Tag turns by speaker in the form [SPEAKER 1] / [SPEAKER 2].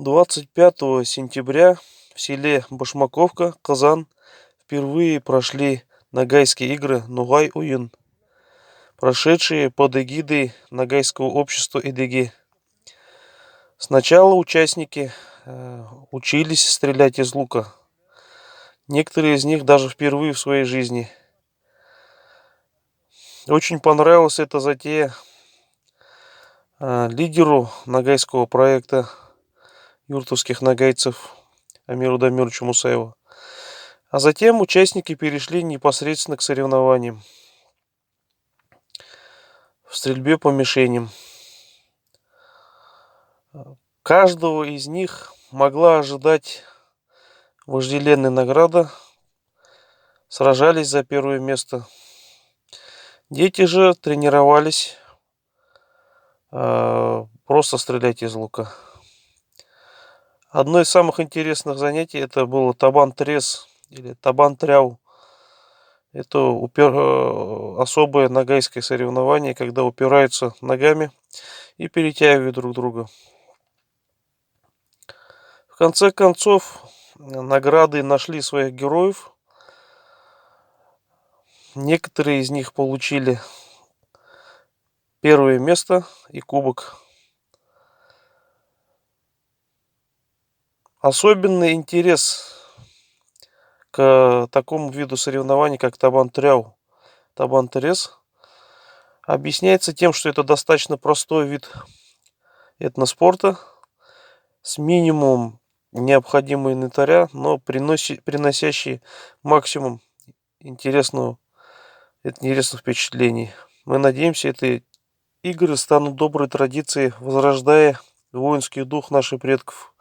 [SPEAKER 1] 25 сентября в селе Башмаковка, Казан, впервые прошли ногайские игры Нугай-Уюн, прошедшие под эгидой Ногайского общества Эдиги. Сначала участники учились стрелять из лука. Некоторые из них даже впервые в своей жизни. Очень понравилась эта затея лидеру ногайского проекта юртовских ногайцев Амиру Дамировичу Мусаеву. А затем участники перешли непосредственно к соревнованиям в стрельбе по мишеням. Каждого из них могла ожидать вожделенная награда. Сражались за первое место. Дети же тренировались просто стрелять из лука. Одно из самых интересных занятий это было табан-трес или табан-тряу. Это особое ногайское соревнование, когда упираются ногами и перетягивают друг друга. В конце концов, награды нашли своих героев. Некоторые из них получили первое место и кубок. Особенный интерес к такому виду соревнований, как табан-тряу, табан-трес, объясняется тем, что это достаточно простой вид этноспорта с минимумом необходимого инвентаря, но приносящий максимум интересных впечатлений. Мы надеемся, эти игры станут доброй традицией, возрождая воинский дух наших предков.